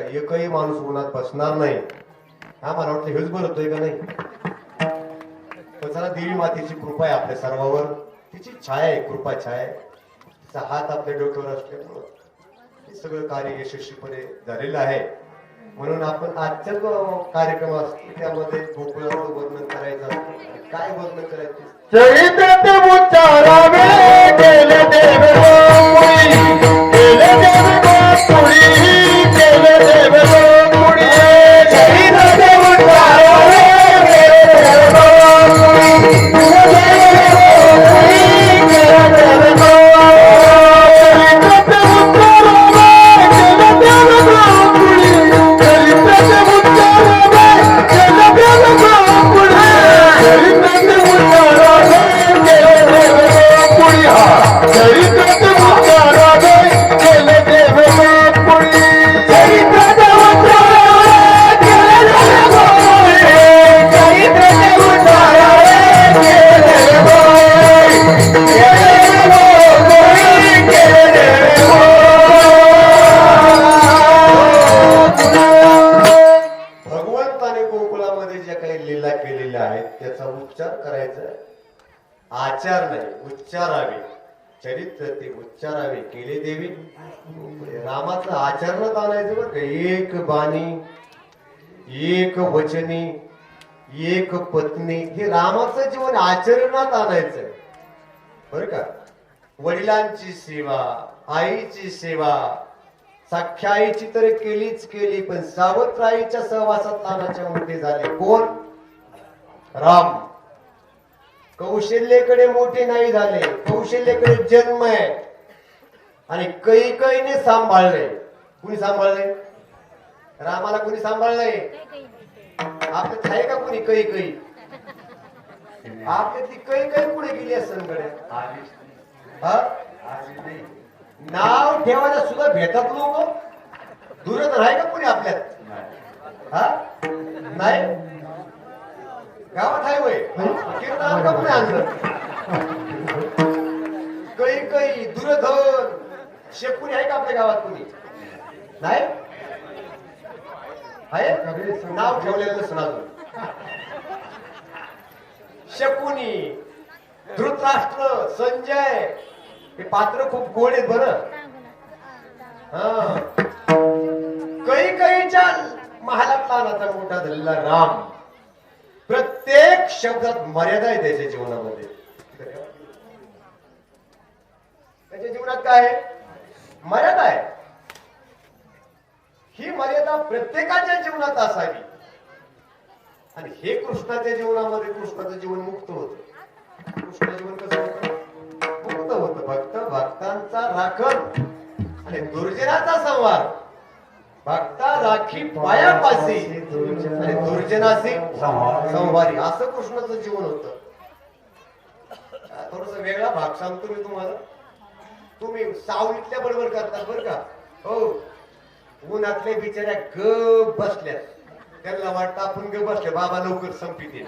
एकही माणूस उन्हात बसणार नाही. हा मला वाटतं हेच बोलतोय का नाही. पण चला देवी मातेची कृपा आहे आपल्या सर्वांवर. तिची छाया आहे, कृपा छाया आहे. तिचा हात आपल्या डोक्यावर असल्यामुळं हे सगळं कार्य यशस्वीपणे झालेलं आहे. म्हणून आपण आजचा जो कार्यक्रम असतो त्यामध्ये गोकुळाचं वर्णन करायचं असतं. काय वर्णन करायचं? चरित्र उच्चारावे केले देव केले देव केले देव चरित्र उच्चारावे आचार नाही, उच्चारावे. चरित्र ते उच्चारावे केले देवी. रामाचं आचरणात आणायचं बरं का. एक बाणी, एक वचनी, एक पत्नी, हे रामाचं जीवन आचरणात आणायचं बरं का. वडिलांची सेवा, आईची सेवा, सख्या आईची तर केलीच केली, पण सावत्राईच्या सहवासात लहानाच्या मोठे झाले. कोण? राम. कौशल्येकडे मोठे नाही झाले, कौशल्येकडे जन्म आहे. आणि कैकेयीने सांभाळले. कुणी सांभाळले? रामाला कुणी सांभाळले? आपल्यात आहे का कुणी कैकेयी? आपल्यातली कैकेयी पुढे गेली असेल कडे. नाव ठेवायला सुद्धा भेटत लोक. दूरच आहे का कुणी आपल्यात? हा नाही. गावात आहे वय कीर्तन का पुणे आणलं. कैकेयी, दुर्योधन, शेकुणी आहे का आपल्या गावात कुणी? नाही आहे. नाव ठेवलेलं नसून अजून. शकुनी, धृतराष्ट्र, संजय हे पात्र खूप गोड आहेत बरं. कैकेयीच्या महालात लहानाचा मोठा झालेला राम. प्रत्येक शब्दात मर्यादा आहे त्याच्या जीवनामध्ये. त्याच्या जीवनात काय आहे? मर्यादा आहे. ही मर्यादा प्रत्येकाच्या जीवनात असावी. आणि हे कृष्णाच्या जीवनामध्ये कृष्णाचं जीवन मुक्त होत. कृष्ण जीवन कसं होतं? मुक्त होत. भक्त भक्तांचा राखण आणि दुर्जनाचा संवार. भक्ता राखी पायापासी आणि दुर्जनासी संवारी, असं कृष्णाचं जीवन होतं. थोडस वेगळा भाग सांगतो मी तुम्हाला. तुम्ही सावलीतल्या बरोबर करतात बरं का. हो, उन्हातल्या बिचाऱ्या गप बसल्यात. त्यांना वाटतं आपण गप बसले, बाबा लवकर संपतील.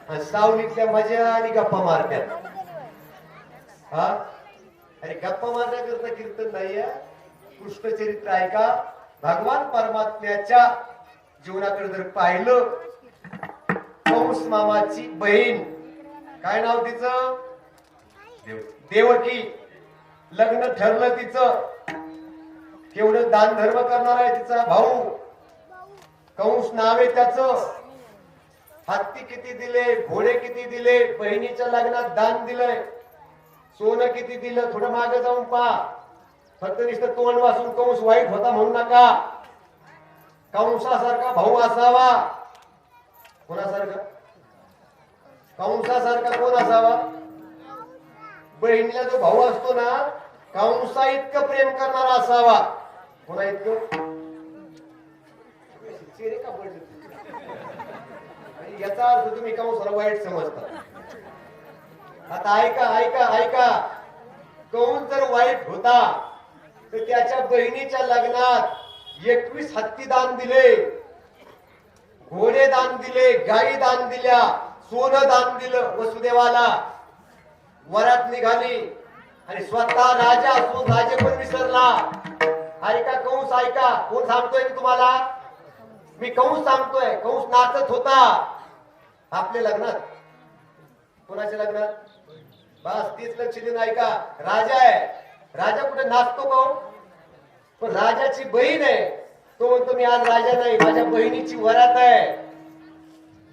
आणि सावलीतल्या मजा आणि गप्पा मारत्यात. हा, अरे गप्पा मारण्याकरता कीर्तन नाही. कृष्णचरित्र ऐका. भगवान परमात्म्याच्या जीवनाकडे जर पाहिलं, कंस मामाची बहीण, काय नाव तिचं? देवकी. लग्न ठरलं तिचं. केवढं दान धर्म करणार आहे तिचा भाऊ. कंस नाव आहे त्याचं. हत्ती किती दिले, घोडे किती दिले, बहिणीच्या लग्नात दान दिलंय. सोनं किती दिलं, थोडं मागे जाऊन पहा. फक्त नुसतं तोंड वाचून कंस वाईट होता म्हणू नका. कंसासारखा भाऊ असावा. कोणासारखा? कंसासारखा कोण असावा? बहिणीला जो भाऊ असतो ना, कंसा इतकं प्रेम करणारा असावा. कोणा इतकं? याचा अर्थ तुम्ही कंसाला वाईट समजता. आता ऐका ऐका ऐका. कंस जर वाईट होता तर त्याच्या बहिणीच्या लग्नात 21 हत्ती दान दिले, घोडे दान दिले, गायी दान दिल्या, सोनं दान दिलं वसुदेवाला. वरात निघाली आणि स्वतः राजा असून राजे पण विसरला. ऐका कंस, ऐका. कोण सांगतोय मी तुम्हाला? मी कंस सांगतोय. कंस नाचत होता आपल्या लग्नात. कोणाच्या लग्नात? बस तीच लक्ष देऊन ऐका. राजा आहे. राजा कुठे नाचतो का? पण राजाची बहीण आहे. तो म्हणतो मी आज राजा नाही, माझ्या बहिणीची वरात आहे.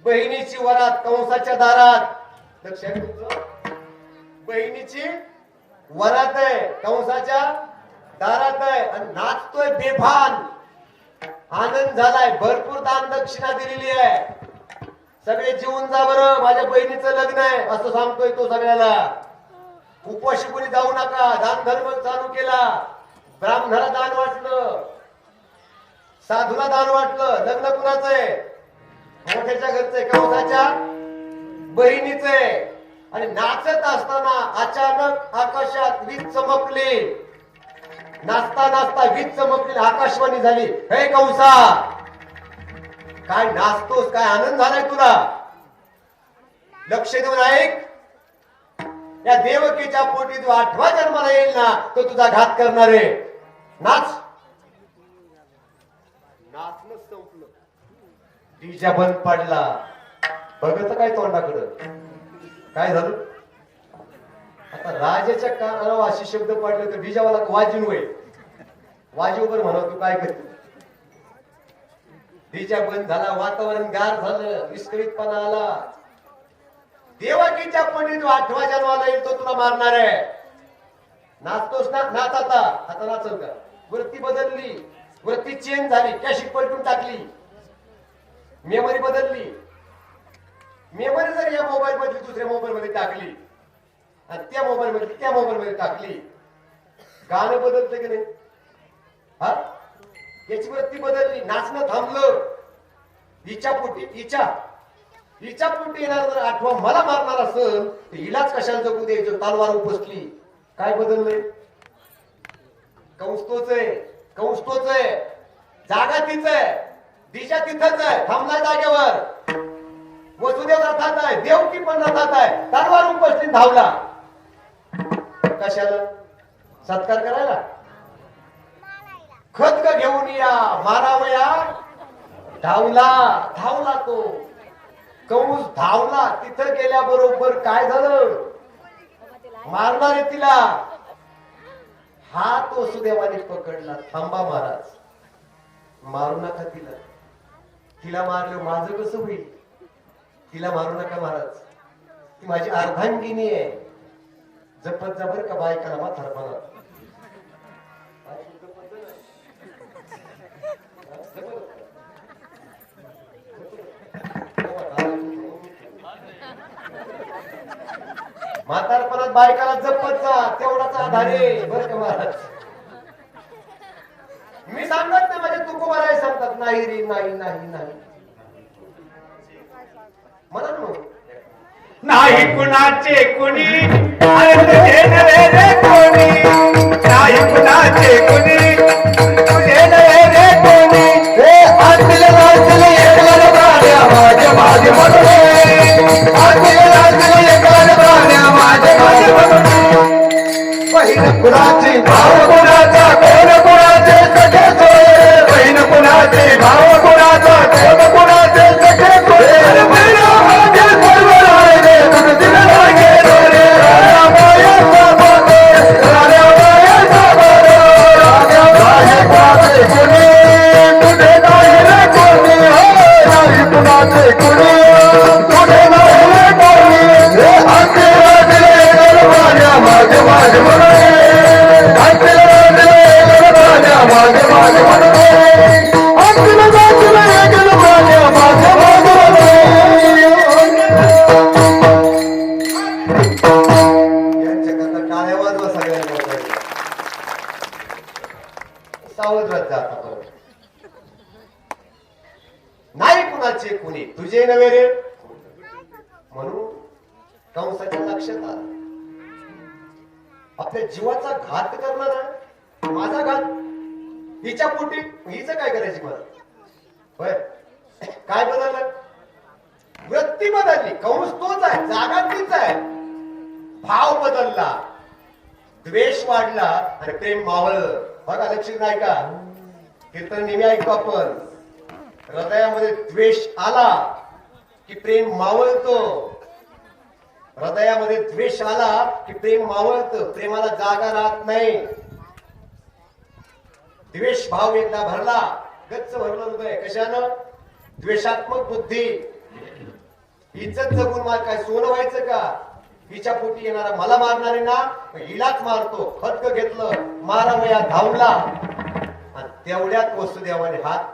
बहिणीची वरात कंसाच्या दारात. लक्ष आहे तुमचं? बहिणीची वरात आहे, कंसाच्या दारात आहे. आणि नाचतोय बेभान. आनंद झालाय. भरपूर दान दक्षिणा दिलेली आहे. सगळे जीवन जा बरं, माझ्या बहिणीचं लग्न आहे असं सांगतोय तो सगळ्याला. उपवाशी कोणी जाऊ नका. दान धर्म चालू केला. ब्राह्मणाला दान वाटलं, साधूला दान वाटलं. लग्न कुणाचं आहे? मोठ्याच्या घरचं आहे, कंसाच्या बहिणीचं आहे. आणि नाचत असताना अचानक आकाशात वीज चमकली. नाचता नाचता वीज चमकली, आकाशवाणी झाली. हे कंसा, काय नाचतोस? काय आनंद झालाय तुला? लक्ष देऊन ऐक. या देवकीच्या पोटी जो 8वा जन्माला येईल ना, तो तुझा घात करणार आहे. नाच. नाचणं संपलं. डीजे बंद पडला. बघत काय तोंडाकडं? काय झालं? आता राजाच्या कानावर असे शब्द पडले तर डीजेवाला वाजून होईल. वाजी उभं म्हणा, तू काय करते? डीजे बंद झाला. वातावरण गार झालं. विस्कळीतपणा आला. देवकीच्या पोटी जो 8वा जन्माला येईल तो तुला मारणार आहे. नाचतोस ना? नाच आता. आता नाचल का? वृत्ती बदलली. वृत्ती चेंज झाली. कॅशिट पलटून टाकली. मेमरी बदलली. मेमरी जर या मोबाईल मध्ये दुसऱ्या मोबाईल मध्ये टाकली आणि त्या मोबाईल मध्ये त्या मोबाईल मध्ये टाकली, गाणं बदलतं की नाही? हा, याची वृत्ती बदलली. नाचणं थांबलं. हिच्या पोटी हिच्या पोटी येणार जर 8वा मला मारणार असेल तर हिलाच कशाला जगू द्यायचं? तलवार उपसली. काय बदललंय? कंस तोच आहे. कंस तोच आहे. जागा तीच आहे. दिशा तिथंच आहे. थांबला जागेवर. वसुदेव रथात आहे. देवकी पण रथात आहे. तलवार उपसली, धावला. कशाला? सत्कार करायला? खदग घेऊन या, मारावया. धावला तो कंस. धावला. तिथं गेल्याबरोबर काय झालं? मारणार आहे तिला. हात वसुदेवाने पकडला. थांबा महाराज, मारू नका तिला. तिला मारलं माझं कसं होईल? तिला मारू नका महाराज, ती माझी अर्धांगिनी आहे. जपत जा बरं का बायकाला म्हातारपणात. म्हातारपणात बायकाला जपत जा, तेवढाच आधार आहे बरं का महाराज. मी सांगत नाही म्हणजे तू कुमार सांगतात. नाही रे, नाही नाही नाही म्हणा नाही कुणाचे कुणी तुझे नव्हे रे कोणी. नाही कुणाचे कुणी तुझे नव्हे रे कोणी. हे आतील रातील एकला प्राण्या माझे माझे म्हणून. आतील रातील एकला प्राण्या माझे माझे म्हणून. बहीण कुणाची भाव कुणाचा कोण कुणाचे सखे सोय. बहीण कुणाची भाव कुणाचा कोण कुणाचे सखे सोय. नाही कुणाचे कुणी तुझे नव्हे रे. म्हणून कंसाच्या लक्षात आलं आपल्या जीवाचा घात करणार. माझा घात हिच्या पोटी. हिचं काय करायची मला? होय, काय बदललं? वृत्ती बदलली. कंस तोच आहे, जागा तीच आहे. भाव बदलला, द्वेष वाढला आणि प्रेम मावळलं. बघा लक्ष नाही का कीर्तन नेहमी ऐकतो आपण. हृदयामध्ये द्वेष आला की प्रेम मावळतो. हृदयामध्ये द्वेष आला की प्रेम मावळतं. प्रेमाला जागा राहत नाही. द्वेष भाव एकदा भरला गच्च भरलं हृदय. कशानं? द्वेषात्मक बुद्धी. इज्जत जगून मार काय सोनं व्हायचं का? हिच्या पोटी येणारा मला मारणारे ना हिलाच मारतो. खटक घेतलं मारावया धावला आणि तेवढ्यात वसुदेवाने हात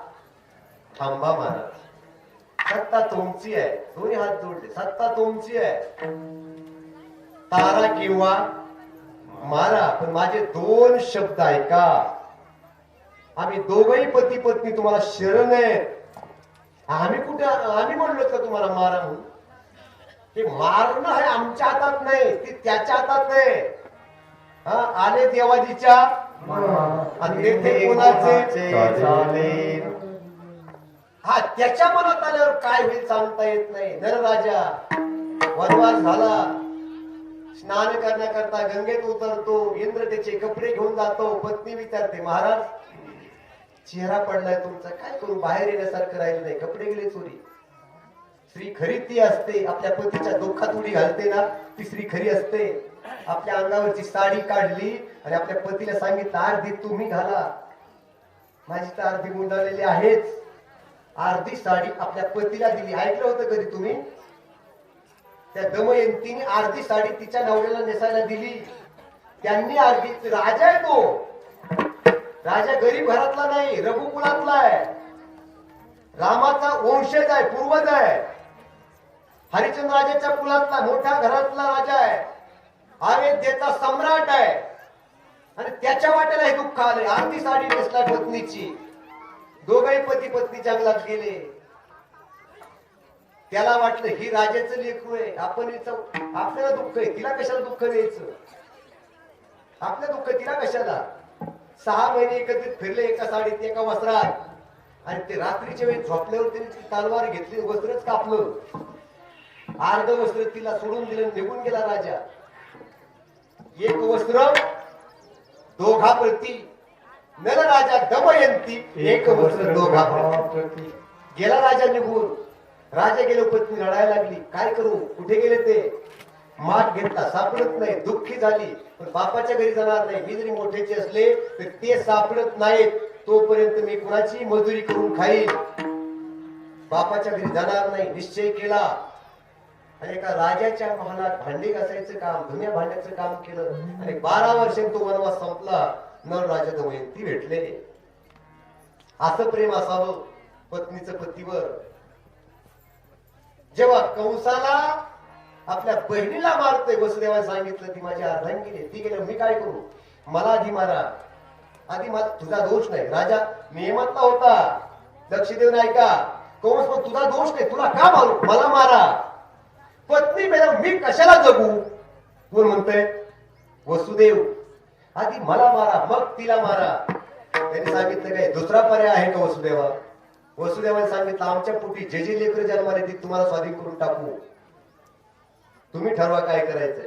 थांबा महाराज. सत्ता तुमची आहे. दोन्ही हात जोडले. सत्ता तुमची आहे. तारा किंवा मारा पण माझे दोन शब्द ऐका. आम्ही दोघही पती पत्नी तुम्हाला शरण आहे. आम्ही म्हणलो का तुम्हाला मारा म्हणून? हे मारणं हे आमच्या हातात नाही. ते त्याच्या हातात आहे. आले देवाजीच्या आणि तेथे कोणाचे झाले. हा त्याच्या मनात आल्यावर काय होईल सांगता येत नाही. नरराजा वनवास झाला. स्नान करण्याकरता गंगेत उतरतो. इंद्र त्याचे कपडे घेऊन जातो. पत्नी विचारते महाराज चेहरा पडलाय तुमचा, काय करू? बाहेर येण्यासारखं राहिलं नाही. कपडे गेले चोरी. स्त्री खरी ती असते आपल्या पतीच्या दुःखात उडी घालते ना ती स्त्री खरी असते. आपल्या अंगावरची साडी काढली आणि आपल्या पतीला सांगितलं अर्धी तुम्ही घाला. माझी तर अर्धी गुंडाळलेली आहेच. अर्धी साडी आपल्या पतीला दिली. ऐकलं होतं कधी तुम्ही? त्या दमयंतीने अर्धी साडी तिच्या नवऱ्याला नेसायला दिली. त्यांनी अर्धी. राजा आहे तो. राजा गरीब घरातला नाही, रघुकुलातला आहे. रामाचा वंशज आहे, पूर्वज आहे. हरिश्चंद्र राजाच्या कुलातला मोठ्या घरातला राजा आहे. अयोध्येचा सम्राट आहे. आणि त्याच्या वाट्याला हे दुःख आले. अर्धी साडी नेसला पत्नीची. दोघही पती पत्नी जंगलात गेले. त्याला वाटलं ही राजाचं लेकरू आहे. आपल्याला दुःख आहे, तिला कशाला दुःख द्यायचं? आपलं दुःख तिला कशाला? 6 महिने एकत्रित फिरले एका साडीत एका वस्त्रात. आणि ते रात्रीच्या वेळी झोपल्यावर त्यांनी तलवार घेतली. वस्त्रच कापलं. अर्ध वस्त्र तिला सोडून दिलं. निघून गेला राजा. एक वस्त्र दोघा प्रती. नरराजा दमयंती एक वस्त्र दोघा प्रती. गेला राजा निघून. राजा गेलो. पत्नी रडायला लागली. काय करू? कुठे गेले ते? माठ घेतला सापडत नाही. दुःखी झाली. पण बापाच्या घरी जाणार नाही. मी जरी मोठ्याचे असले तर ते सापडत नाहीत तोपर्यंत मी कुणाची मजुरी करून खाईल. बापाच्या घरी जाणार नाही निश्चय केला. आणि एका राजाच्या महालात भांडी घासायचं काम, धुण्या भांड्याचं काम केलं. आणि 12 वर्षांनी तो वनवास संपला. नर राजा दमयंती भेटले. असं प्रेम असावं पत्नीचं पतीवर. जेव्हा कंसाला आपल्या बहिणीला मारतोय वसुदेवाने सांगितलं ती माझी अर्धांगिनी आहे. ती गेलं मी काय करू? मला आधी मारा. आधी मला तुझा दोष नाही. राजा नियमातला होता. लक्ष देऊन ऐका. कंस पण तुझा दोष नाही. तुला का मारू? मला मारा. पत्नी मेला मी कशाला जगू? कोण म्हणतंय? वसुदेव. आधी मला मारा मग तिला मारा. त्यांनी सांगितलं काय दुसरा पर्याय आहे का वसुदेवा? वसुदेवाने सांगितलं आमच्या पोटी जे जे लेकर जन्माला ती तुम्हाला स्वाधीन करून टाकू. तुम्ही ठरवा काय करायचंय.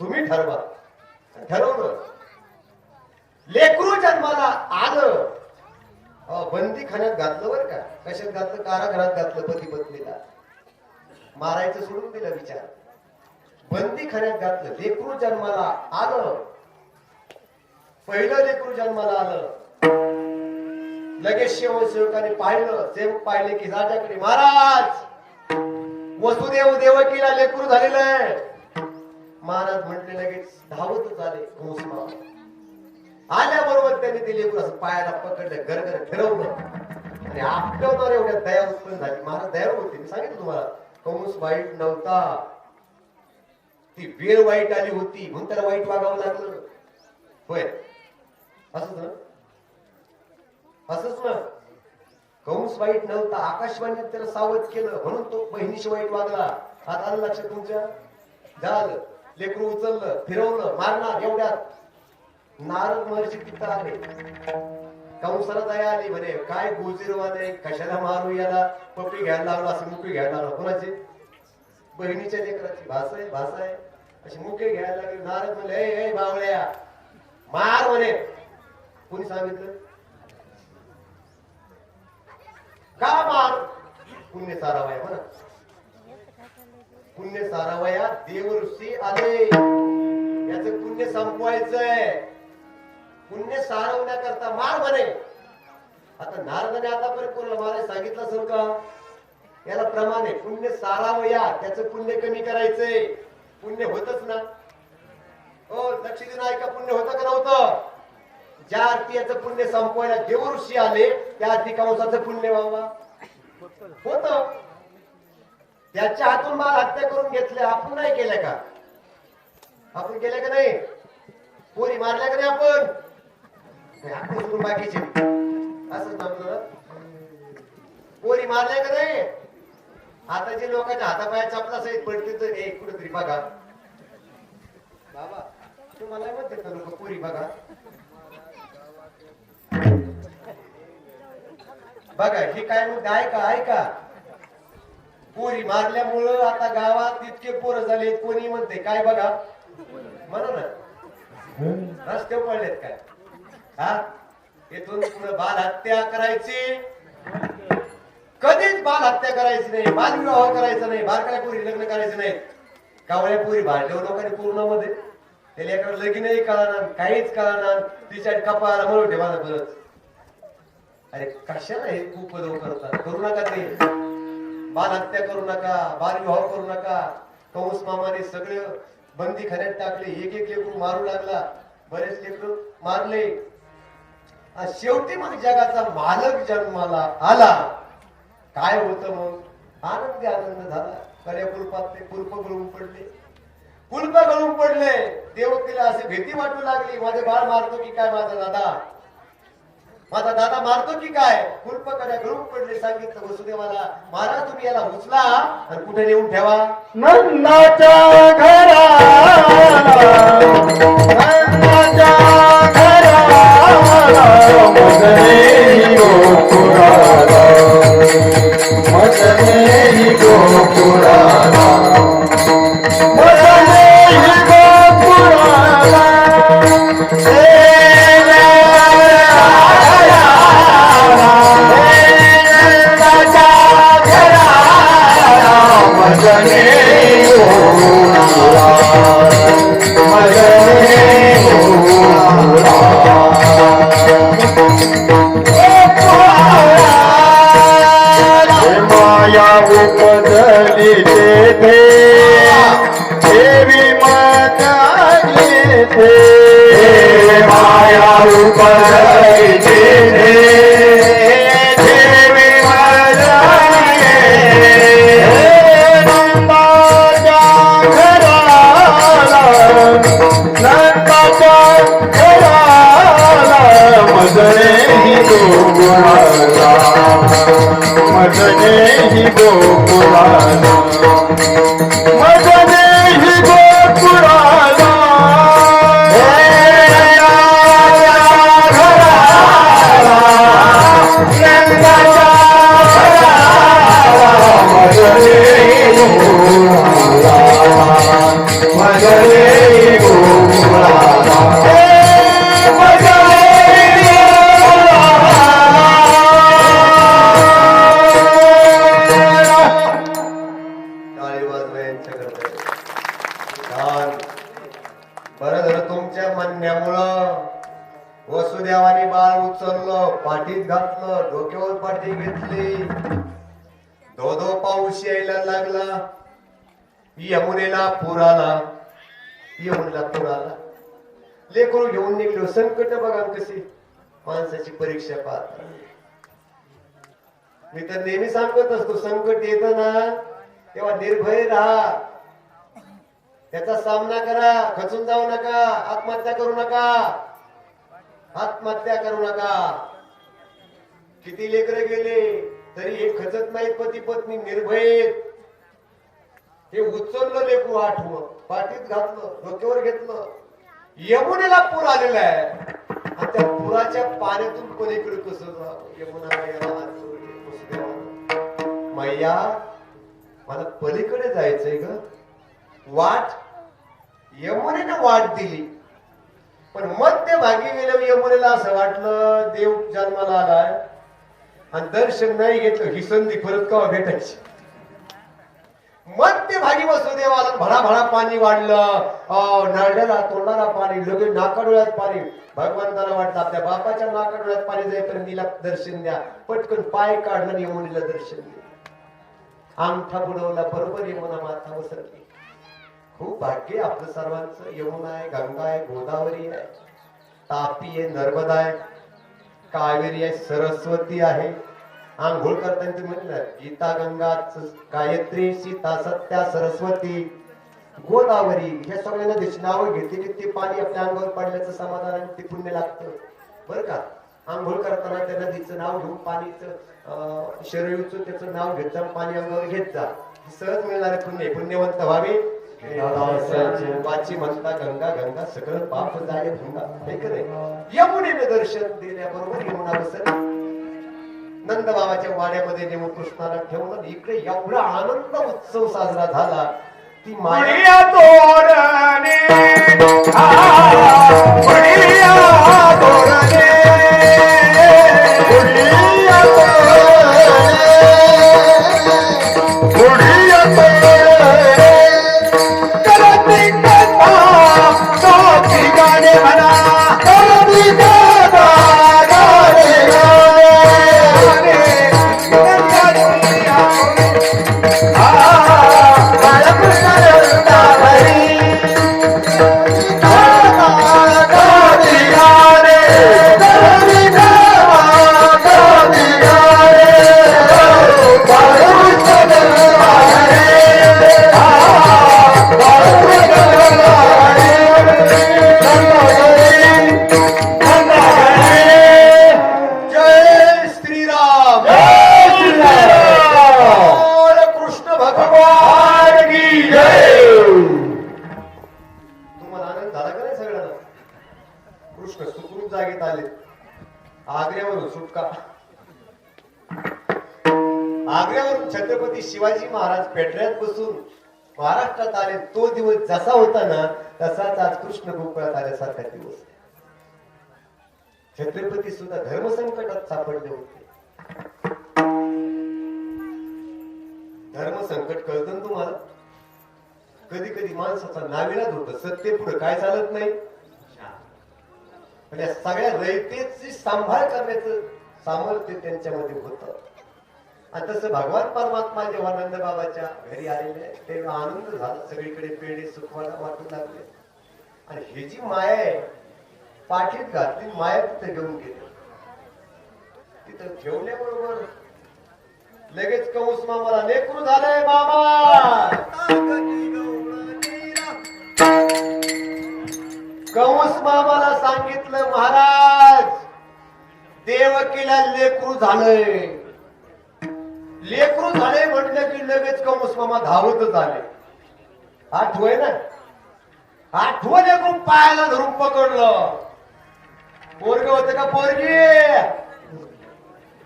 तुम्ही ठरवा. ठरवलं. लेकरू जन्माला आलं. बंदी खाण्यात घातलं बरं का. कशात घातलं? कारागृहात घातलं. पती पत्नीला मारायचं सोडून दिलं विचार. बंदी खाण्यात घातलं. लेकरू जन्माला आलं. पहिलं लेकरू जन्माला आलं. लगेच सेवकाने पाहिलं. सेवक पाहिले की राजाकडे महाराज वसुदेव देवकीला लेकरू झालेलं आहे. महाराज म्हटले लगेच धावतच आले. आल्याबरोबर त्यांनी ते लेकरू असं पायाला पकडलं. घर फिरवलं आणि आपल्यावर एवढ्या दया उत्पन्न झाली. महाराज दयाळू होते. मी सांगितलं तुम्हाला कंस वाईट नव्हता. ती वेळ वाईट आली होती म्हणून त्याला वाईट वागावं लागलं. होय असंच ना? असंच ना? कंस वाईट नव्हता. आकाशवाणीत त्याला सावध केलं म्हणून तो बहिणीशी वाईट वागला. आता आलं लक्षात तुमच्या? झालं. लेकरू उचललं फिरवलं मारणार एवढ्यात नारद महर्षी तिथं आले. कंसाला दया आली. म्हणे काय गोजीरवाने कशाला मारू याला? पप्पी घ्यायला लावला असं मुके घ्यायला लावला. कोणाची? बहिणीच्या लेकराची. भाषा आहे अशी मुके घ्यायला लागली. नारद म्हणले ए बावळ्या मार म्हणे. कोणी सांगितलं? का मार? पुण्य सारावया म्हणा. पुण्य सारावया देव ऋषी आले, याच पुण्य संपवायचंय. पुण्य सारवण्याकरता मार म्हणे. आता नारदाने आतापर्यंत कोणाला मारायला सांगितलं असेल का? याला प्रमाण आहे. पुण्य सारावया, त्याचं पुण्य कमी करायचंय. पुण्य होतच ना. हो, लक्ष देऊन ऐका, पुण्य होतं का नव्हतं? ज्या अर्थी याचं पुण्य संपवायला देव ऋषी आले, त्या अर्थी कंसाचं पुण्य व्हावा होत. त्याच्या हातून बाळ हत्या करून घेतल्या. आपण नाही केल्या का? आपण केल्या का नाही? पोरी मारल्या का नाही आपण? आपण सोडून बाकीचे असं समजलं. पोरी मारल्या का नाही? आता जे लोकांच्या हातापाया चपला सहित पडते तर एक कुठेतरी बघा बाबा, तुम्हाला म्हणते का लोक पोरी बघा बघा. हे काय मुद्दा आहे का? ऐका, पोरी मारल्यामुळं आता गावात इतके पोरं झाले. कोणी म्हणते काय बघा म्हणा ना, रस्ते पडलेत काय? हा, इथून पुढे बाल हत्या करायची कधीच. बाल हत्या करायची नाही, बालविवाह करायचा नाही, बारकाल्या पोरी लग्न करायचं नाही. कावळ्या पोरी भांडल्यावर लोकांनी पूर्णामध्ये त्याला एका लगीनही कळणार, काहीच कळणार. तिच्या कपाळाला म्हणून ठेवा ना परत. अरे कशाला हे खूप करतात? करू नका ते. बाल हत्या करू नका, बालविवाह करू नका. कंस मामाने सगळे बंदी खाण्यात टाकले. एक एक लेकरू मारू लागला, बरेच लेकरू मारले. शेवटी मग जगाचा मालक जन्माला आला. काय होतं मग? आनंदी आनंद झाला. कड्या कुलपात ते कुलप गळून पडले, कुलप गळून पडले. देवकीला असे भीती वाटू लागली, माझे बाळ मारतो की काय माझा दादा? माझा दादा मारतो की काय? कुलप कड्या गळून पडले. सांगितलं वसुदेवाला, महाराज तुम्ही याला उचला आणि कुठे नेऊन ठेवा? नंदाच्या घरा, नंदाच्या घरा मजले गोपुराला, मजले गोपुराला, मजले गोपुराला. माया उपदली तेथे देवी माता घेते, माया उपदली तेथे देवी माता घेते. नंदाच्या घराला, नंदाच्या घराला मजले गोकुळाला, मजले गोकुळाला, मजले गोकुळाला. टाळी वाजवा यांच्याकडे. छान. बरं झालं तुमच्या म्हणण्यामुळं वसुदेवाने बाळ उचललं, पाठीत घातलं, डोक्यावर पाठी घेतली. धो धो पाऊस यायला लागला. यमुनेला पूर आला, यमुनेला पूर आला. लेकरू घेऊन निघलो. संकट बघा कशी माणसाची परीक्षा पाहतात. मी तर नेहमी सांगत असतो, संकट येतं ना तेव्हा निर्भय राहा, त्याचा सामना करा. खचून जाऊ नका, आत्महत्या करू नका, आत्महत्या करू नका. किती लेकरं गेले तरी हे खचत नाहीत. पती पत्नी निर्भय. हे उचललं लेकरू, आठवं पाठीत घातलं, डोक्यावर घेतलं. यमुनेला पूर आलेला आहे आणि त्या पुराच्या पाण्यातून कोणीकडे कसं जावं? यमुना मैया मला पलीकडे जायचंय ग. वाट यमुनेनं वाट दिली. पण मध्यभागी गेल्या यमुनेला असं वाटलं देव जन्माला आलाय आणि दर्शन नाही घेतलं ही संधी परत केव्हा भेटायची. मध्यभागी वसुदेवाला भडा भडा पाणी वाढलं, नळड्याला तोंडाला पाणी, लगेच नाकाडोळ्यात पाणी. भगवंताला वाटलं आपल्या बापाच्या नाकाडोळ्यात पाणी जाईपर्यंत तिला दर्शन द्या. पटकन पाय काढलं यमुनेला दर्शन दिलं. अंगठा बुडवला, बरोबर यमुना माता वसरली. खूप भाग्य आपलं सर्वांचं. यमुना आहे, गंगा आहे, गोदावरी आहे, तापी आहे, नर्मदा आहे, कावेरी आहे, सरस्वती आहे. आंघोळ करताना तुम्ही म्हटलं गीता, गंगा, गायत्री, सीता, सत्या, सरस्वती, गोदावरी ह्या सगळ्या नदीची नावं घेतली की ते पाणी आपल्या अंगावर पडल्याचं समाधान आणि ते पुण्य लागतं बरं का. आंघोळ करताना त्या नदीचं नाव घेऊन पाणीचं शरीरचं त्याचं नाव घेत जा, पाणी अंगावर घेत जा. सहज मिळणारे पुण्य. पुण्यवंत व्हावे वाची म्हणता गंगा गंगा सगळं पाप जाळे भंगा. हे करे यमुनेने दर्शन दिल्याबरोबर यमुना बसली. नंद बाबाच्या वाड्यामध्ये नेमून कृष्णाला ठेवलं. इकडे एवढा आनंद उत्सव साजरा झाला. ती माया तोरणे आग्र्यावरून छत्रपती शिवाजी महाराज पेटऱ्यात बसून महाराष्ट्रात आले. तो दिवस जसा होता ना तसाच आज कृष्ण गोकुळात आल्यासारखा दिवस. छत्रपती सुद्धा धर्मसंकटात सापडले होते. धर्मसंकट कळतं ना तुम्हाला. कधी कधी माणसाचा नाविलाज होत. सत्य पुढे काय चालत नाही. पण या सगळ्या रयतेची सांभाळ करण्याचं सामर्थ्य त्यांच्यामध्ये होतं. आणि तसं भगवान परमात्मा जेव्हा नंद बाबाच्या घरी आलेले तेव्हा आनंद झाला. सगळीकडे पेढे सुखवायला वाटू लागले. आणि ही जी माया आहे पाठीत घातली माया तिथे घेऊन गेली. तिथं ठेवल्याबरोबर लगेच कंस मामाला लेकरू झालंय मामा. कंस मामाला सांगितलं महाराज देवकीला लेकरू झालंय. लेकरू झाले म्हटलं की लगेच कंस मामा धावतच आले. आठवय ना. आठवण लेकरून पायाला धरून पकडलं. पोरग होत का पोरगी.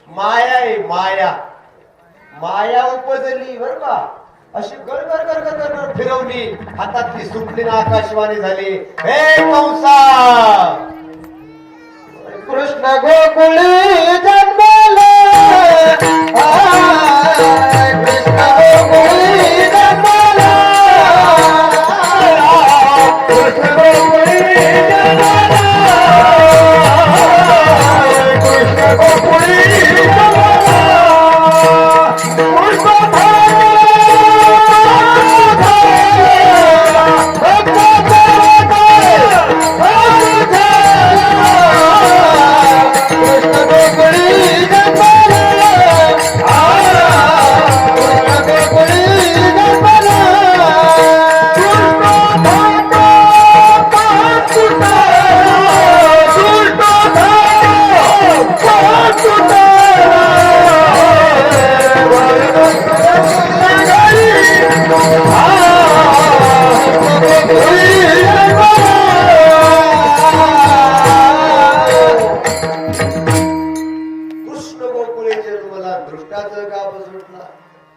माया आहे माया. माया उपजली बर का. अशी गरगर गरगर गरगर फिरवली. हातातली सुटली ना आकाशवाणी झाली. हे कंसा कृष्ण गोकुळी जन्मला. कृष्ण गोकुळी जन्मला. कृष्ण गोकुळी जन्मला. कृष्ण गोकुळी जन्मला.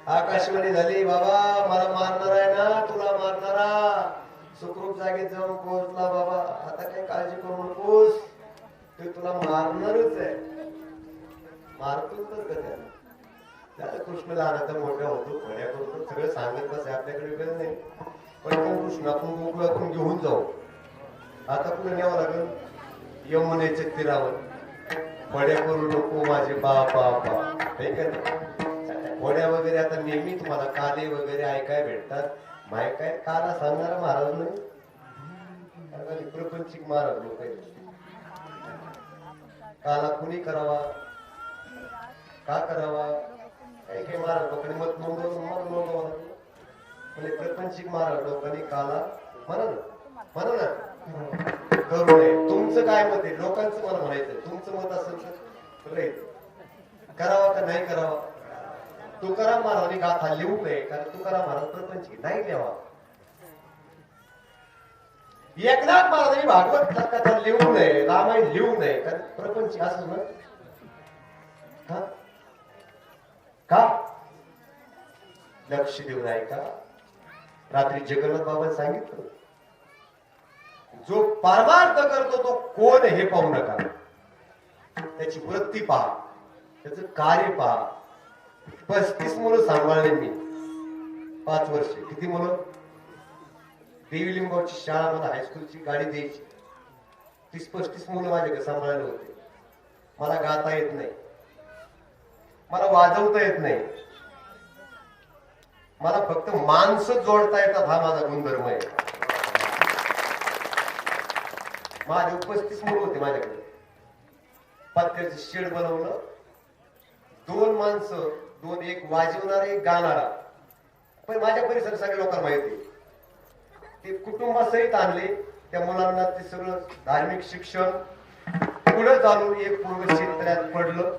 आकाशवाणी झाली. बाबा मला मारणार आहे ना तुला मारणारा सुखरूप जागेत जाऊन पोहोचला बाबा. आता काही काळजी करू नकोस, ते तुला मारणारच आहे. मारतोच तर का त्याला. त्याला कृष्ण लहानाचा मोठा होतो, खड्या करतो, सगळं सांगत बस, आपल्याकडे वेळ नाही. पण कृष्ण आपण गोकुळातून घेऊन जाऊ. आता कुठे न्यावं लागेल? यमुनेच्या तीरावर. वड्या करू नको माझे बापा हे काय वड्या वगैरे आता नेहमी तुम्हाला काले वगैरे ऐकाय भेटतात. माय काय काला सांगणारा महाराज नाही, प्रपंचिक महाराज लोक आहेत. काला कुणी करावा, का करावा, काही काही महाराज लोकांनी मत नोंदवलं म्हणजे प्रपंचिक महाराज लोकांनी काला म्हणा ना करू नये. तुमचं काय मत आहे? लोकांचं मला म्हणायचं, तुमचं मत असेल तर करावा का नाही करावा? तुकाराम महाराजांनी गाथा लिहू नये, कारण तुकाराम महाराज प्रपंच नाही लिहावा. एकनाथ महाराजांनी भागवत कथा लिहू नये, रामायण लिहू नये, कारण प्रपंच असं ना. का लक्ष देऊ नये का? रात्री जगन्नाथ बाबांनी सांगितलं, जो परमार्थ करतो तो कोण हे पाहू नका, त्याची वृत्ती पहा, त्याचं कार्य पहा. 35 मुलं सांभाळले मी 5 वर्ष. किती मुलं? देवी लिंबावची शाळा मला हायस्कूलची गाडी द्यायची. 30-35 मुलं माझ्याकडे सांभाळले होते. मला गाता येत नाही, मला वाजवता येत नाही, मला फक्त माणसं जोडता येतात, हा माझा गुणधर्म आहे. माझे 35 मुलं होते माझ्याकडे. पत्र्याचं शेड बनवलं, 2 माणसं, 2, एक वाजवणारा एक गाणारा. पण माझ्या परिसरात सगळ्या लोकांना माहिती, ते कुटुंबासहित आणले. त्या मुलांना ते सगळं धार्मिक शिक्षण पुढे चालून एक पूर्व क्षेत्रात पडलं.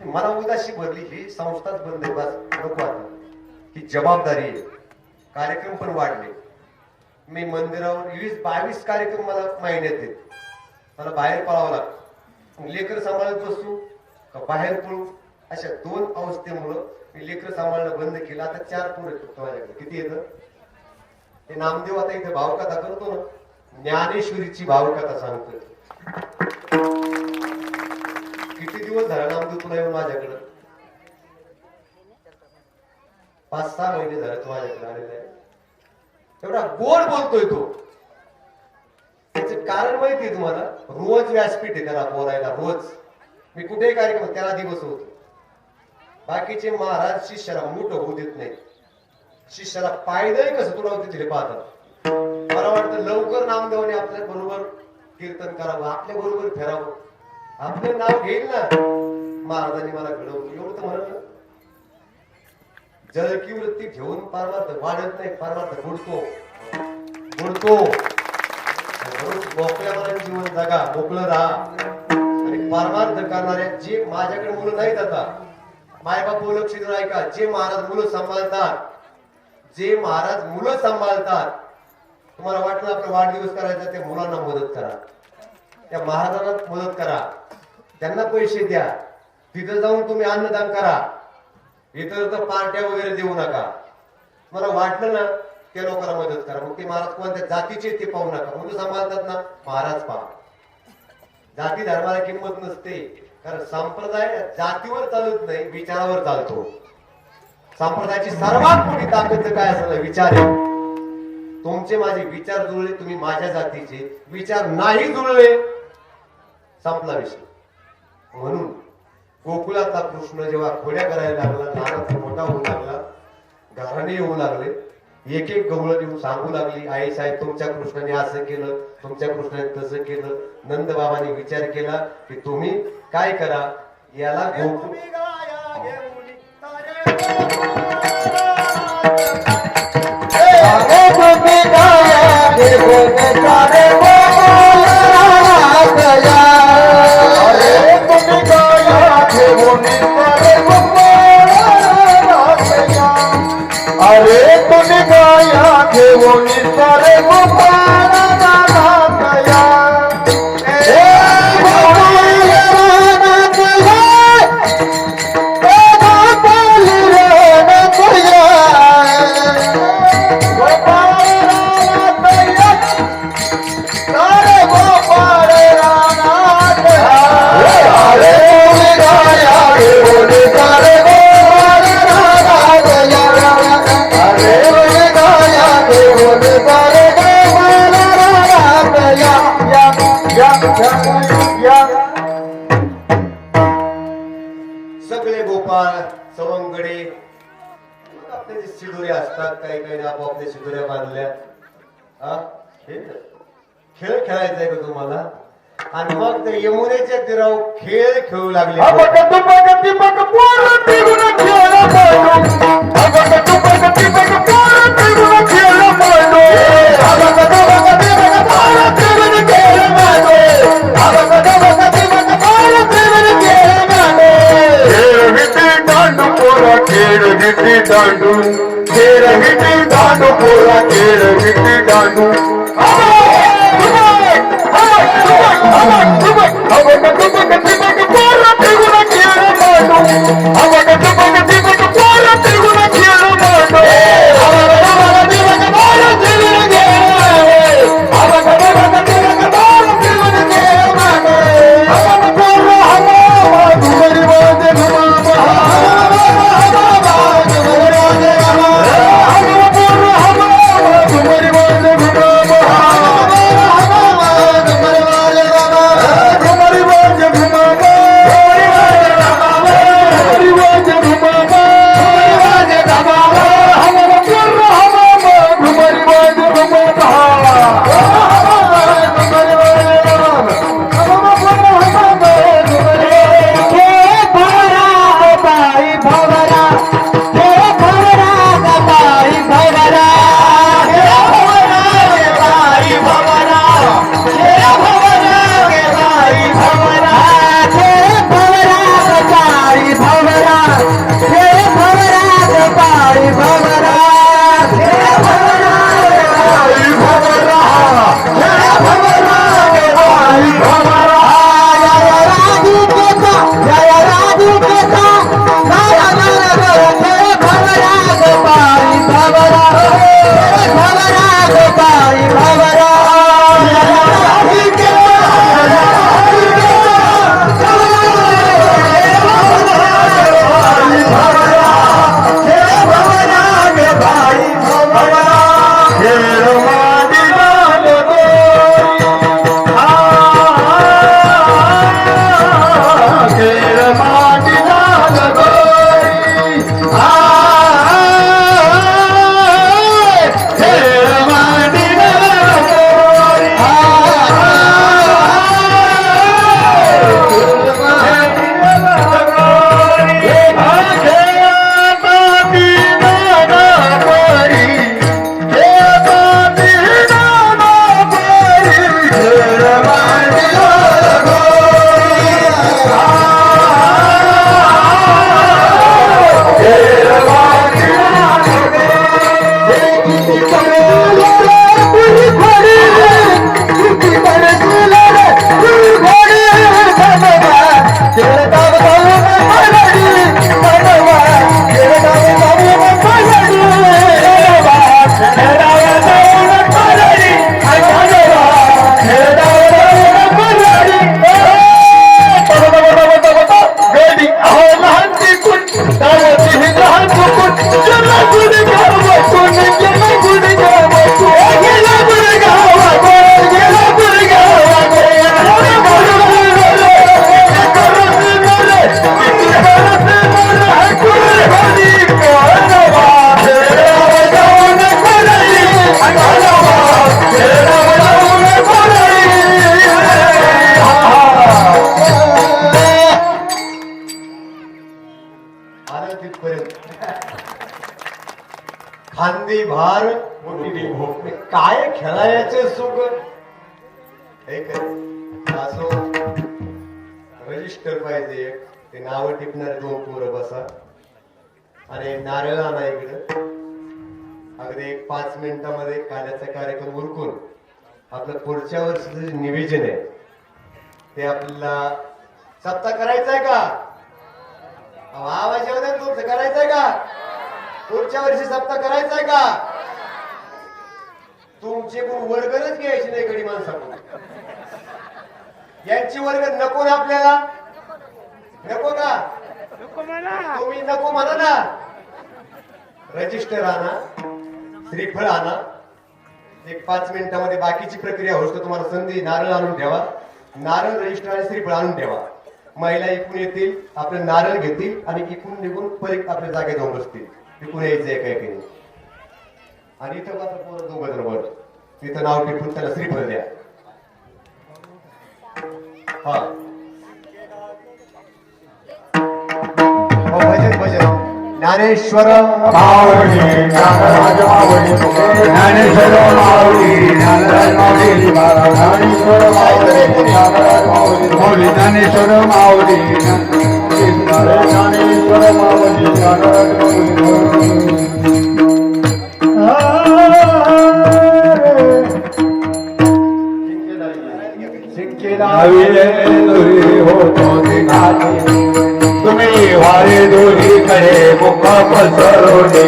मला उदासी भरली, ही संस्थाच बंद आहे, बस नको आता, ही जबाबदारी आहे. कार्यक्रम पण वाढले. मी मंदिरावर 20-22 कार्यक्रम मला महिन्यात येत. मला बाहेर पळावं लागतं. लेकर सांभाळत बसू का बाहेर पळू, अशा 2 अवस्थेमुळं मी लेकर सांभाळणं बंद केलं. आता 4 पोरं येतो माझ्याकडे. किती येतं? ते नामदेव आता इथे भावकथा करतो ना, ज्ञानेश्वरीची भावकथा सांगतोय. किती दिवस झाला नामदेव तुला येऊन माझ्याकडं? 5-6 महिने झाले तो माझ्याकडे आलेला आहे. एवढा गोड बोलतोय तो. त्याचं कारण माहितीये तुम्हाला? रोज व्यासपीठ आहे त्याला बोलायला, रोज. मी कुठेही कार्यक्रम त्याला दिवस होतो. बाकीचे महाराज शिष्याला मोठं होऊ देत नाही. शिष्याला पायदळी कसं तुडवते तिथे पाहतात. मला वाटतं लवकर नामदेवाने आपल्या बरोबर कीर्तन करावं, आपल्या बरोबर फिरावं, आपलं नाव घेईल ना. महाराजांनी मला घडवलं एवढं तर म्हणत. जळकी वृत्ती ठेवून परमार्थ वाढत नाही, परमार्थ बुडतो. मोकळ्या जीवन जगा, मोकळं राहा. आणि परमार्थ करणाऱ्या जे माझ्याकडे मुलं नाहीत, आता मायबाप लक्ष देऊन ऐका, जे महाराज मुलं सांभाळतात, तुम्हाला वाटलं आपला वाढदिवस करायचा, त्या मुलांना मदत करा, त्या महाराजांना मदत करा, त्यांना पैसे द्या, तिथं जाऊन तुम्ही अन्नदान करा. इतर तर पार्ट्या वगैरे देऊ नका. मला वाटलं ना त्या लोकांना मदत करा. मग ते महाराज कोणत्या जातीचे ते पाहू नका. मुलं सांभाळतात ना, महाराज पहा. जाती धर्माला किंमत नसते, कारण संप्रदाय जातीवर चालत नाही, विचारावर चालतो. संप्रदायाची सर्वात मोठी ताकद काय असं विचार आहे. तुमचे माझे विचार जुळले, तुम्ही माझ्या जातीचे. विचार नाही जुळले, संपला विषय. म्हणून गोकुळातला कृष्ण जेव्हा खोड्या करायला लागला, लहानाचा मोठा होऊ लागला, घराणे येऊ लागले, एक एक गवळण येऊन सांगू लागली, आई साहेब तुमच्या कृष्णाने असं केलं, तुमच्या कृष्णाने तसं केलं. नंद बाबांनी विचार केला की तुम्ही काय करा, याला गोकुळ अरे तुम गाया घेऊन सारे गोपाळ गया. गोपाळ गोपाळ सवंगडे आपले जे शिदोऱ्या असतात काही काही आपोआपल्या शिदोऱ्या बांधल्या हा हे खेळ खेळायचा आहे का तुम्हाला आणि मग ते यमुनेच्या तीरावर खेळ खेळू लागले दांडू खेळ विटी दांडू पोरा खेळ विटी दांडू खांदी भार मोठी भोग काय खेळायचे सुख असो रजिस्टर पाहिजे ते नाव टिपणारे दोन पोरं बसा आणि नारळ आणा इकडं अगदी 5 मिनिटामध्ये काल्याचा कार्यक्रम उरकून आपलं पुढच्या वर्षीचं जे नियोजन आहे ते आपल्याला सप्ताह करायचंय का आवाज येऊ दे तुमचं करायचंय का पुढच्या वर्षी सप्ताह करायचंय का तुमचे कोण वर्गणच घ्यायची नाही गडी माणसाकडून यांची वर्ग नको ना आपल्याला नको का तुम्ही नको म्हणा ना रजिस्टर आणा श्रीफळ आणा एक 5 मिनिटामध्ये बाकीची प्रक्रिया होतो तुम्हाला संधी नारळ आणून ठेवा नारळ रजिस्टर आणि श्रीफळ आणून ठेवा महिला इकून येतील, आपले नारळ घेतील आणि इकून निघून परत आपल्या जागेत जाऊन बसतील. इकून यायचं एका एकाने. आणि इथं मात्र पोरं दोघं जण वर तिथं नाव टिपून त्याला श्रीफळ द्या. हा हो, भजन भजन. ज्ञानेश्वर माऊली ज्ञानराज माऊली ज्ञानेश्वर माऊली ज्ञानराज माऊली ज्ञानेश्वर माऊली ज्ञानराज माऊली माऊली ज्ञानेश्वर माऊली ज्ञानेश्वर माऊली ज्ञानराज माऊली. तुम्ही वारे दोरी कडे मुख पसरवले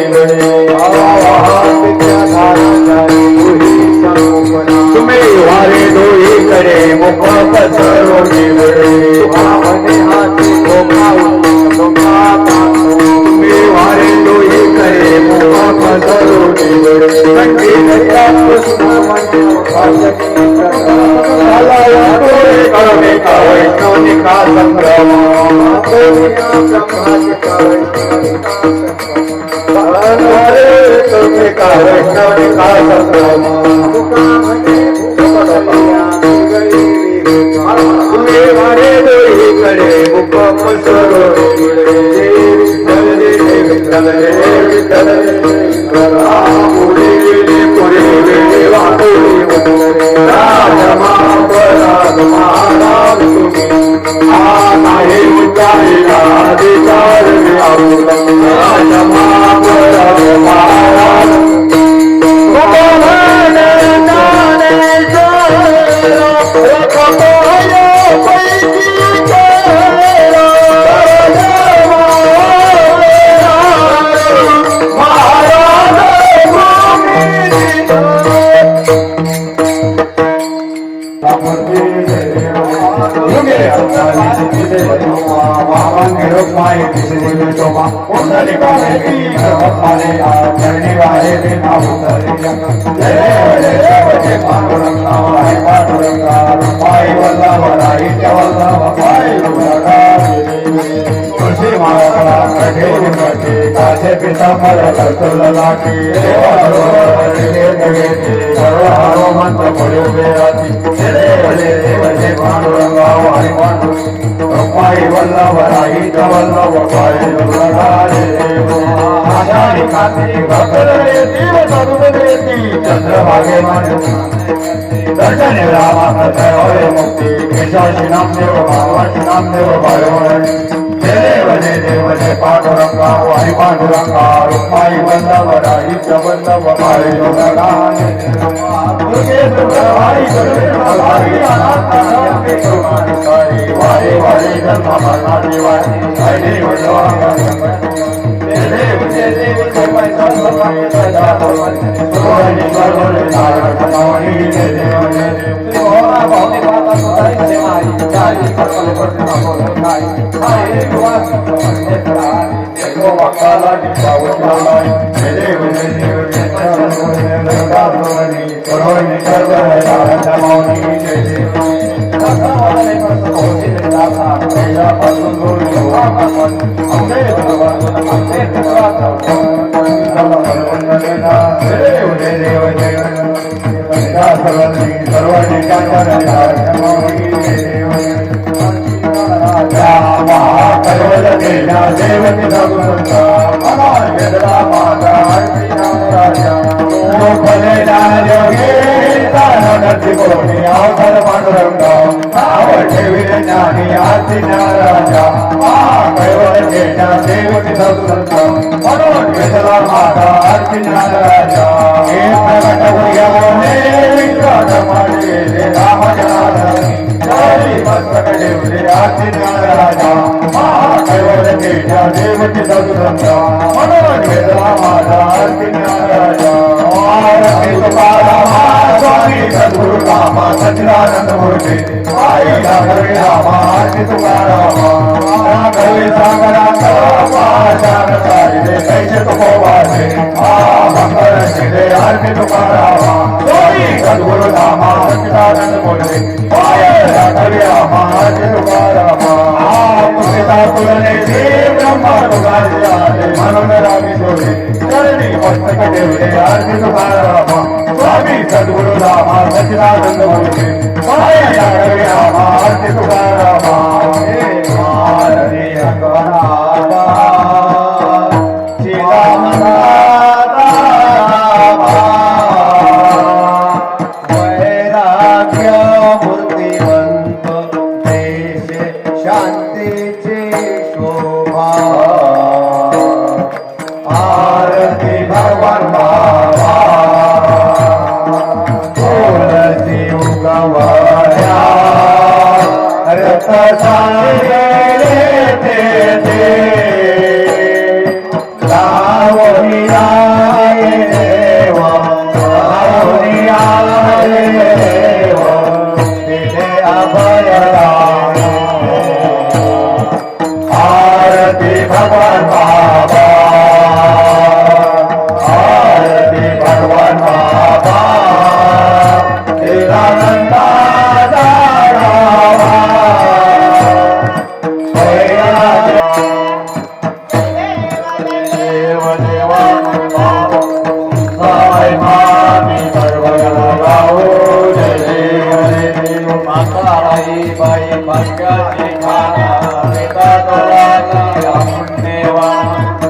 तुम्ही वारे दोरी कडे मुख पसरवले तुम्ही वारे दोरी कडे मुख पसरवले करुणिका वैष्णविका संग्राम करुणिका वैष्णविका संग्राम तुम्ही वारे दोहीकडे मुख पसरवले पुढे गेले पुढे गेले वाटोळी राजमापराध महाराज तुम्ही आहे अधिकार राजमापराध महाराज चंद्रभागे दर्शने रामाय मुक्ती केशाशी नामदेव भावाशी नामदेव भागवण देव देव जय पांडुरंगा वाई पांडुरंगा रुक्माई वल्लभ राई वल्लभ वाई वारे वारे जन्म मरणाची वारी देव जय देव जय सच्चिदानंद मूर्ति आई हरे रामा आरती तुकारामा कवी सागरा पाषाण साहिरे कैसे तुको वासे मंगल शिरे आरती तुकारामा सोई सद्गुरु धामा सच्चिदानंद बोले माया कवी महाराज तुकारामा मुक्ता पुरणे श्री ब्रह्मा तुकारामा म्हणून रामी सोडे चरणी मस्तक ठेवले आरती तुकारामा स्वामी सद्गुरु रामा सच्चिदानंद बोले माया कवी महाराज तुकारामा हे मारे अंगनादा चिदानंदा वैराग्य मूर्तिवंत देश शांतीची शोभा आरती भगवान बाबा तुलसी उगवाया रथ सारे ते रावणी आये देवा रावणी आये देवा दिले अभय आरती भगवान बाबा आरती भगवान बाबा तेरा नंदा दारावा देव देवा साई मामी सर्वगला गाओ जय देव माता आई बाई भाग्याची खाना पिता तोलाची आमुन्नेवा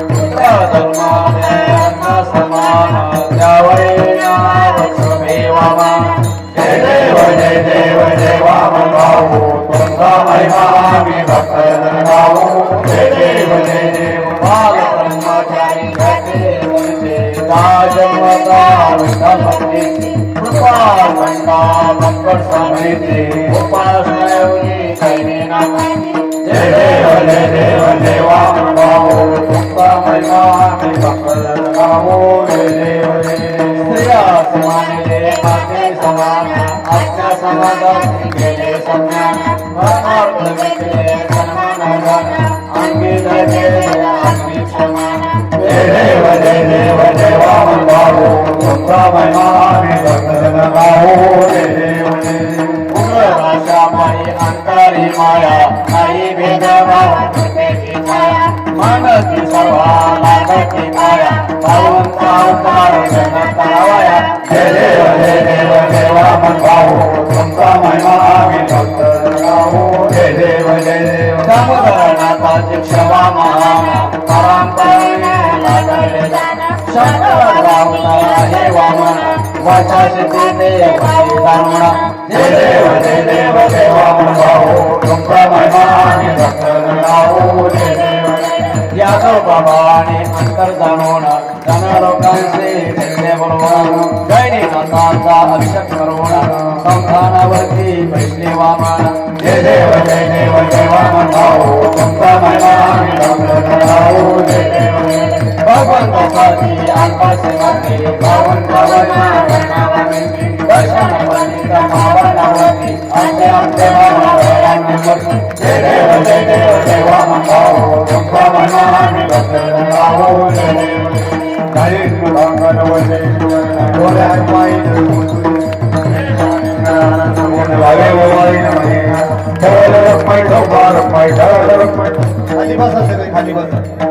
पिता धर्माने अन्न समान त्यावळे नाव समेवा जय देव देवा गाओ तुमचा महिमा मी भक्त गाओ जय देव बाल ब्रह्मचारी घटे वंदे राजमता विठ्ठलपती कृपा गंगा मंगळ समिती उपासयोगी कैने नामानी जय देव देवा गाओ तुमचा महिमा मी भक्त गाओ जय देव स्त्रिया समानिले माते समान आज्ञा समाधान केले सम्मान परमार्थ मिटले सन्मान अंगी धरे अंगी समान जय देव देवा गाओ तुमचा महिमा मी भक्त गाओ जय देव उग्र भाषा माई अंतरी माया आई भेदभाव कृपेची छाया मनती सर्वा लागती माया भावंता अवतार जगत रावया जय देव देवा गाओ तुमचा महिमा मी भक्त गाओ जय देव दामोदर नाथाची क्षमा महाना परंपरेने लागले जाना शंकर रावला हे वामन वाचा सिद्धीने दारुणा जय देव देवा गाओ तुमचा महिमा मी भक्त गाओ जय देव यादव बाबाने अंतर जाणून जन लोकांचे निर्णय बरोबर जैनी नाथांचा अभिषेक करून संस्थानावरती बैसले वामन जय देव देवा गाओ तुमचा महिमा मी भक्त गाओ जय देव भगवंताची आकाशवरती भगवंतावरती दर्शन वंदित भावनावरती आमचे भावनावरती जय देव देवा गाओ तुमचा महिमा मी भक्त गाओ जय देव काही भांगन वजे डोळ्यात पाय लागे ओवाळी नमः ठेवलं पाय ठेव बार पाय ठेवलं पाय खाली बसा सगळे खाली बसा